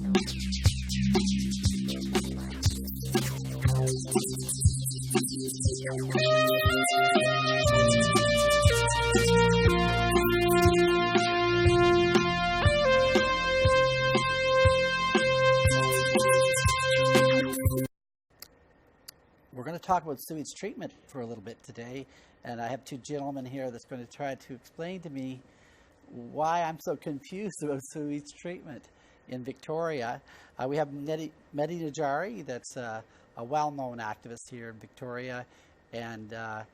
We're going to talk about sewage treatment for a little bit today, and I have two gentlemen here that's going to try to explain to me why I'm so confused about sewage treatment in Victoria. We have Mehdi Najari, that's a well-known activist here in Victoria, and a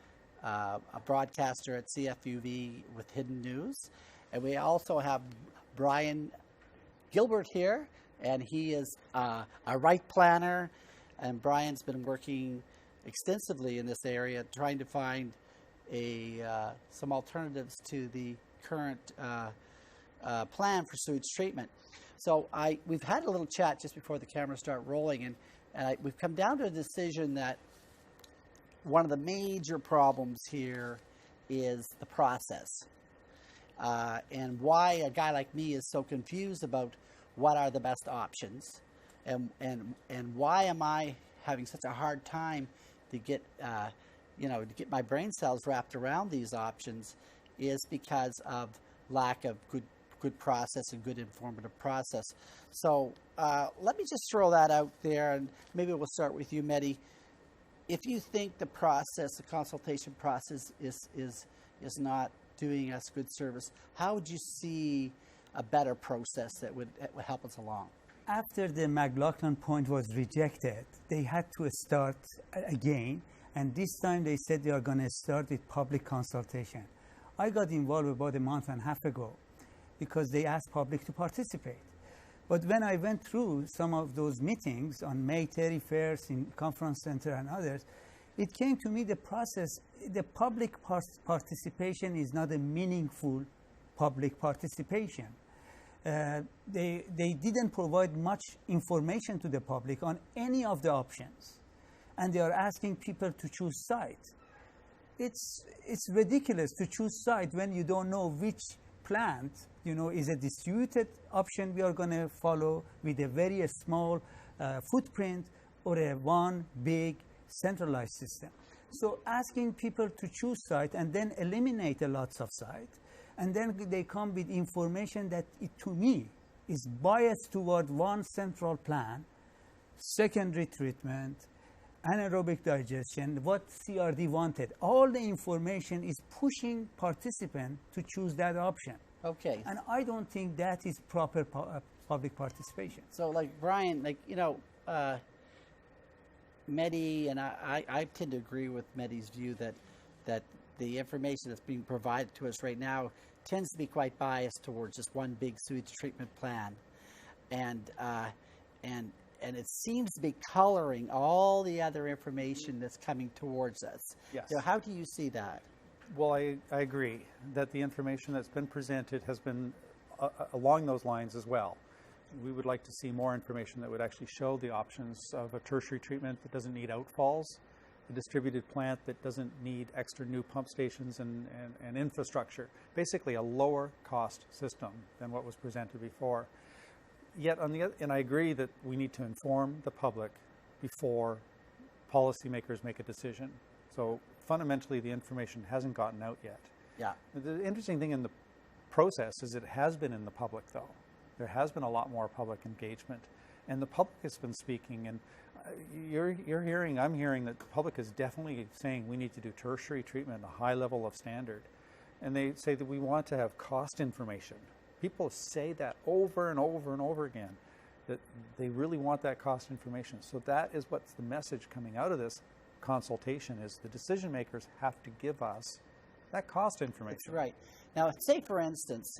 broadcaster at CFUV with Hidden News. And we also have Bryan Gilbert here, and he is a right planner, and Brian's been working extensively in this area trying to find some alternatives to the current plan for sewage treatment. So we've had a little chat just before the cameras start rolling, and we've come down to a decision that one of the major problems here is the process, and why a guy like me is so confused about what are the best options, and why am I having such a hard time to get to get my brain cells wrapped around these options, is because of lack of good process and good informative process. So let me just throw that out there, and maybe we'll start with you, Mehdi. If you think the process, the consultation process, is not doing us good service, how would you see a better process that would help us along? After the McLaughlin point was rejected, they had to start again, and this time they said they are going to start with public consultation. I got involved about a month and a half ago because they asked public to participate. But when I went through some of those meetings on May 31st in Conference Center and others, it came to me the process, the public participation is not a meaningful public participation. They didn't provide much information to the public on any of the options, and they are asking people to choose sides. It's ridiculous to choose side when you don't know which plant is a distributed option we are going to follow with a very small footprint, or a one big centralized system. So asking people to choose side and then eliminate a lots of sites, and then they come with information that, to me, is biased toward one central plan, secondary treatment, anaerobic digestion, what CRD wanted. All the information is pushing participants to choose that option. Okay. And I don't think that is proper public participation. So, like Brian, Mehdi, and I tend to agree with Mehdi's view that the information that's being provided to us right now tends to be quite biased towards just one big sewage treatment plan, and it seems to be coloring all the other information that's coming towards us. Yes. So how do you see that? Well, I agree that the information that's been presented has been along those lines as well. We would like to see more information that would actually show the options of a tertiary treatment that doesn't need outfalls, a distributed plant that doesn't need extra new pump stations and infrastructure. Basically a lower cost system than what was presented before. Yet, and I agree that we need to inform the public before policymakers make a decision. So fundamentally, the information hasn't gotten out yet. Yeah. The interesting thing in the process is it has been in the public, though. There has been a lot more public engagement, and the public has been speaking. And I'm hearing that the public is definitely saying we need to do tertiary treatment at a high level of standard, and they say that we want to have cost information. People say that over and over and over again, that they really want that cost information. So that is what's the message coming out of this consultation, is the decision makers have to give us that cost information. That's right. Now, say for instance,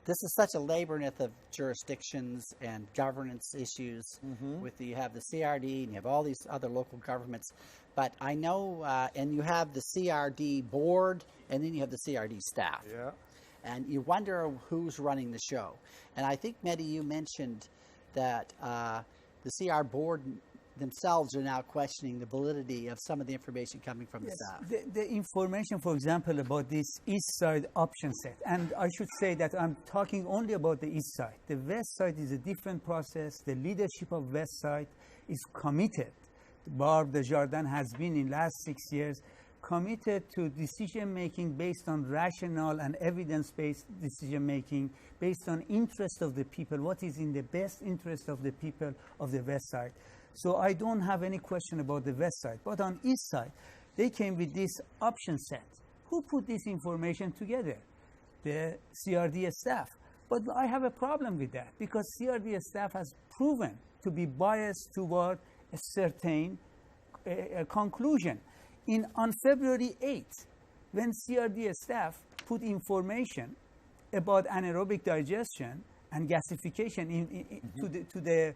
this is such a labyrinth of jurisdictions and governance issues. Mm-hmm. You have the CRD and you have all these other local governments, but I know, and you have the CRD board, and then you have the CRD staff. Yeah. And you wonder who's running the show. And I think, Mehdi, you mentioned that the CR board themselves are now questioning the validity of some of the information coming from the staff. The information, for example, about this east side option set, and I should say that I'm talking only about the east side. The west side is a different process. The leadership of west side is committed. Barb Desjardins has been in last 6 years committed to decision making based on rational and evidence-based decision making, based on interest of the people, what is in the best interest of the people of the west side. So I don't have any question about the west side. But on east side, they came with this option set. Who put this information together? The CRD staff. But I have a problem with that because CRD staff has proven to be biased toward a certain conclusion. On February 8th, when CRD staff put information about anaerobic digestion and gasification to the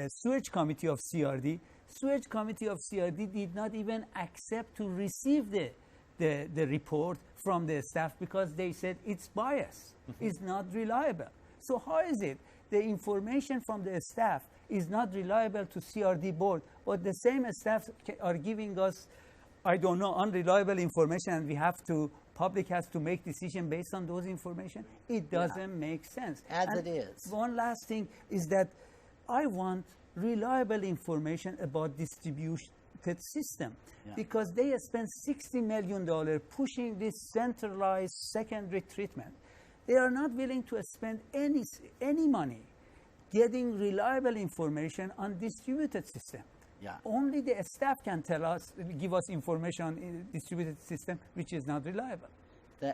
Sewage Committee of CRD, Sewage Committee of CRD did not even accept to receive the report from the staff because they said it's biased, it's not reliable. So how is it the information from the staff is not reliable to CRD board, but the same staff are giving us, I don't know, unreliable information, and public has to make decision based on those information? It doesn't make sense. It is. One last thing is that I want reliable information about distributed system because they spent $60 million pushing this centralized secondary treatment. They are not willing to spend any money getting reliable information on distributed system. Only the staff can give us information on distributed system, which is not reliable. The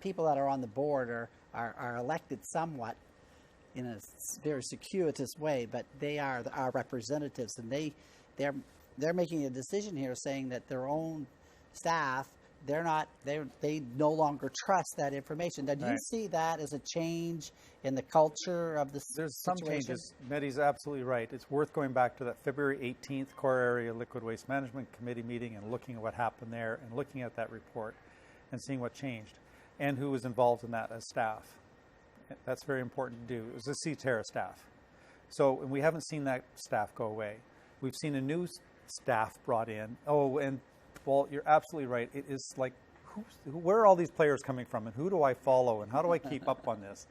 people that are on the board are elected somewhat in a very circuitous way, but they are our representatives, and they're making a decision here saying that their own staff, they no longer trust that information. Now, do you see that as a change in the culture of the situation? There's some changes. Mehdi's absolutely right. It's worth going back to that February 18th Core Area Liquid Waste Management Committee meeting and looking at what happened there and looking at that report and seeing what changed and who was involved in that as staff. That's very important to do. It was the CTERA staff. So, and we haven't seen that staff go away. We've seen a new staff brought in. Oh, and Walt, you're absolutely right. It is like, where are all these players coming from, and who do I follow, and how do I keep up on this?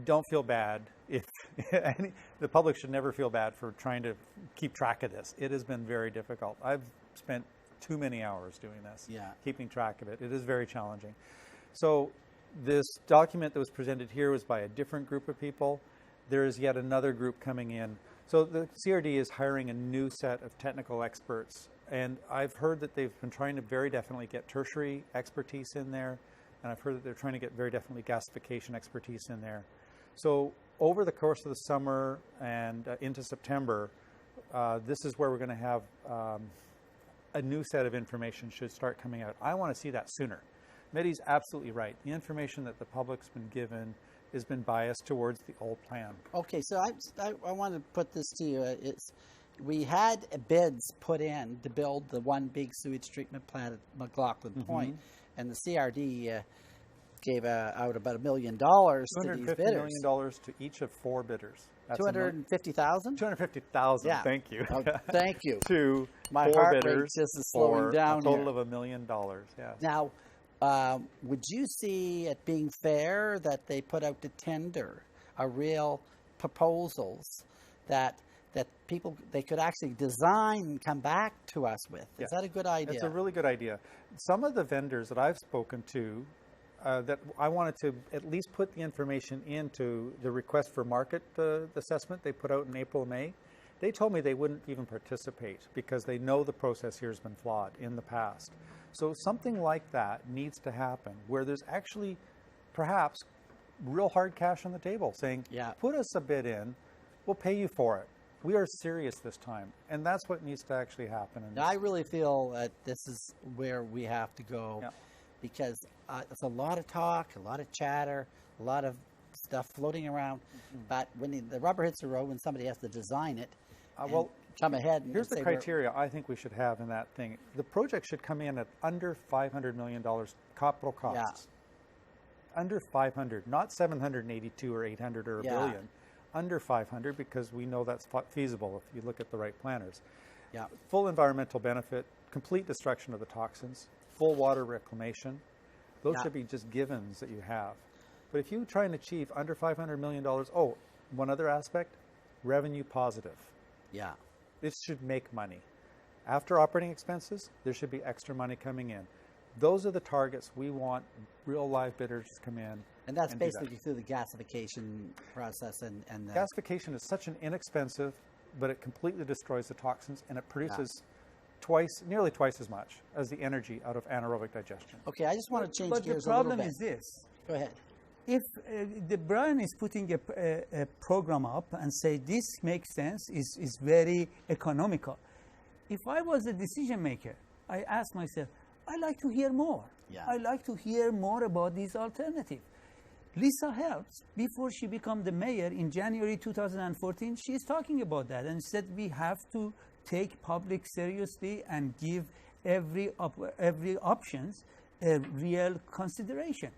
Don't feel bad. The public should never feel bad for trying to keep track of this. It has been very difficult. I've spent too many hours doing this, keeping track of it. It is very challenging. So this document that was presented here was by a different group of people. There is yet another group coming in. So the CRD is hiring a new set of technical experts. And I've heard that they've been trying to very definitely get tertiary expertise in there. And I've heard that they're trying to get very definitely gasification expertise in there. So over the course of the summer and into September, this is where we're going to have a new set of information should start coming out. I want to see that sooner. Mehdi's absolutely right. The information that the public's been given has been biased towards the old plan. Okay, so I want to put this to you. We had bids put in to build the one big sewage treatment plant at McLaughlin Point, and the CRD gave out about $1 million to these bidders. $250 million to each of 4 bidders. That's $250,000? $250,000, thank you. Oh, thank you. To my 4 heart bidders rate just is slowing down a total here. of $1 million, yes. Now, would you see it being fair that they put out to tender a real proposals that people, they could actually design and come back to us with? Is that a good idea? It's a really good idea. Some of the vendors that I've spoken to that I wanted to at least put the information into the request for market assessment they put out in April, May, they told me they wouldn't even participate because they know the process here has been flawed in the past. So something like that needs to happen where there's actually perhaps real hard cash on the table saying, put us a bid in, we'll pay you for it. We are serious this time. And that's what needs to actually happen. I really feel that this is where we have to go because it's a lot of talk, a lot of chatter, a lot of stuff floating around. But when the rubber hits the road, when somebody has to design it, come ahead. And here's the criteria I think we should have in that thing. The project should come in at under $500 million capital costs. Under 500, not 782 or 800 or a billion. under 500 because we know that's feasible if you look at the right planners. Yeah. Full environmental benefit, complete destruction of the toxins, full water reclamation. Those should be just givens that you have. But if you try and achieve under $500 million, oh, one other aspect, revenue positive. Yeah. This should make money. After operating expenses, there should be extra money coming in. Those are the targets we want real live bidders to come in. And that's basically through the gasification process and the... Gasification is such an inexpensive, but it completely destroys the toxins and it produces nearly twice as much as the energy out of anaerobic digestion. Okay, I just want to change gears a little bit. But the problem is this. Go ahead. If the Bryan is putting a program up and say this makes sense, is very economical. If I was a decision maker, I ask myself, I like to hear more. Yeah. I like to hear more about these alternatives. Lisa Helps, before she became the mayor in January 2014, she's talking about that and said we have to take public seriously and give every options a real consideration.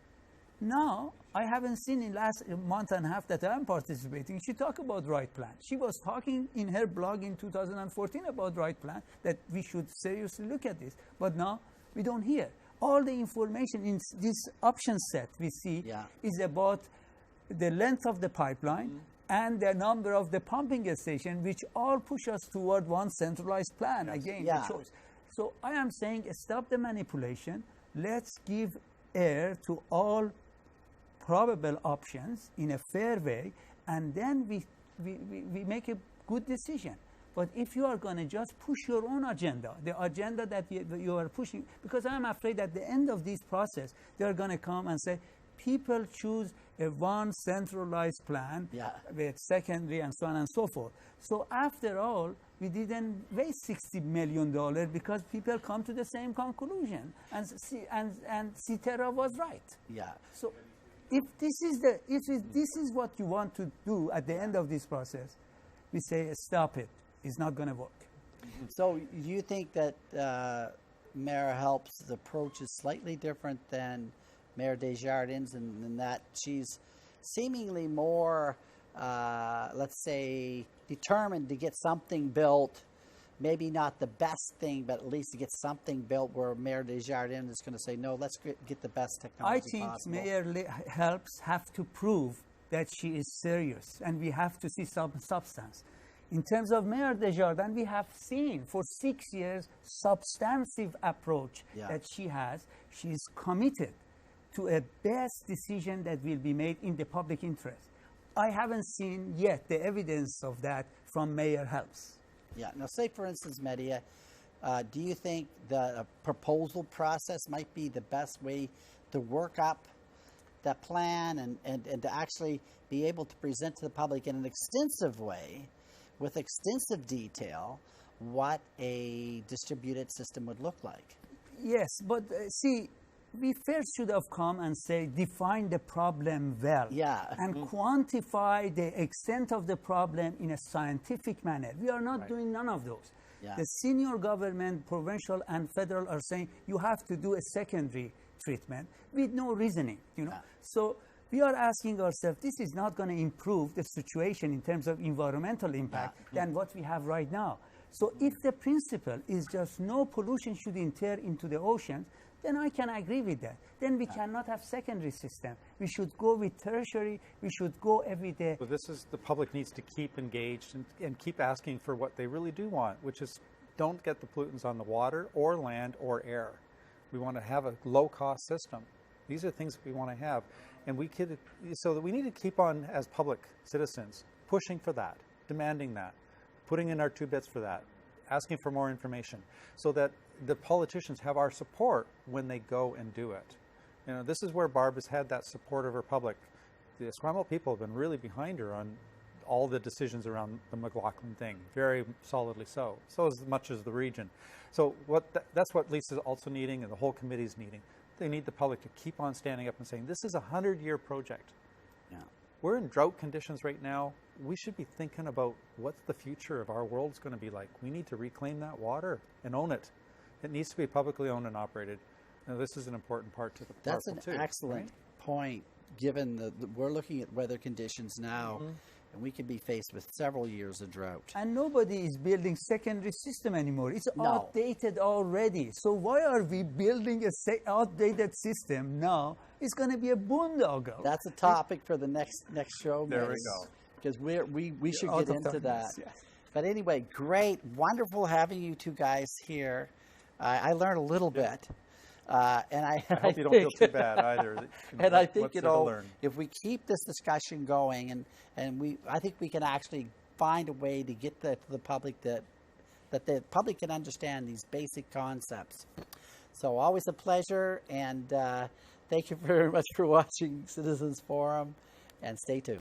Now, I haven't seen in last month and a half that I'm participating, she talked about right plan. She was talking in her blog in 2014 about right plan, that we should seriously look at this. But now, we don't hear. All the information in this option set we see is about the length of the pipeline and the number of the pumping station, which all push us toward one centralized plan, again, the choice. So I am saying stop the manipulation. Let's give air to all probable options in a fair way, and then we make a good decision. But if you are going to just push your own agenda, the agenda that you are pushing, because I'm afraid at the end of this process, they're going to come and say, people choose a one centralized plan with secondary and so on and so forth. So after all, we didn't waste $60 million because people come to the same conclusion, and Citerra was right. Yeah. So if this is what you want to do at the end of this process, we say stop it. It's not going to work. So you think that Mayor Helps' approach is slightly different than Mayor Desjardins, in that she's seemingly more, let's say, determined to get something built, maybe not the best thing, but at least to get something built, where Mayor Desjardins is going to say, no, let's get the best technology possible. I think Mayor Helps have to prove that she is serious, and we have to see some substance. In terms of Mayor Desjardins, we have seen for 6 years substantive approach that she has. She's committed to a best decision that will be made in the public interest. I haven't seen yet the evidence of that from Mayor Helps. Yeah. Now, say for instance, Mehdi, do you think the proposal process might be the best way to work up that plan and to actually be able to present to the public in an extensive way, with extensive detail, what a distributed system would look like? Yes, but see, we first should have come and say, define the problem well, and quantify the extent of the problem in a scientific manner. We are not doing none of those. The senior government, provincial and federal, are saying you have to do a secondary treatment with no reasoning, you know. So we are asking ourselves, this is not going to improve the situation in terms of environmental impact than what we have right now. So if the principle is just no pollution should enter into the ocean, then I can agree with that. Then we cannot have secondary system. We should go with tertiary. We should go every day. So this is, the public needs to keep engaged and keep asking for what they really do want, which is don't get the pollutants on the water or land or air. We want to have a low-cost system. These are things we want to have. And so that we need to keep on, as public citizens, pushing for that, demanding that, putting in our 2 bits for that, asking for more information, so that the politicians have our support when they go and do it. You know, this is where Barb has had that support of her public. The Esquimalt people have been really behind her on all the decisions around the McLaughlin thing, very solidly so as much as the region. So that's what Lisa's also needing, and the whole committee's needing. They need the public to keep on standing up and saying, this is a 100-year project. We're in drought conditions right now. We should be thinking about what the future of our world's going to be like. We need to reclaim that water and own it. It needs to be publicly owned and operated. Now, this is an important part to the That's an too, excellent point, given we're looking at weather conditions now, and we could be faced with several years of drought. And nobody is building secondary system anymore. It's No. outdated already. So why are we building a outdated system now? It's going to be a boondoggle. That's a topic for the next show. There we Miss, go. Because we should Out get of into time, that. yes. But anyway, great, wonderful having you two guys here. I learned a little bit. And I hope you don't feel too bad either. And I think, what's there to learn? if we keep this discussion going, and I think we can actually find a way to get that to the public that the public can understand these basic concepts. So always a pleasure, and thank you very much for watching Citizens Forum, and stay tuned.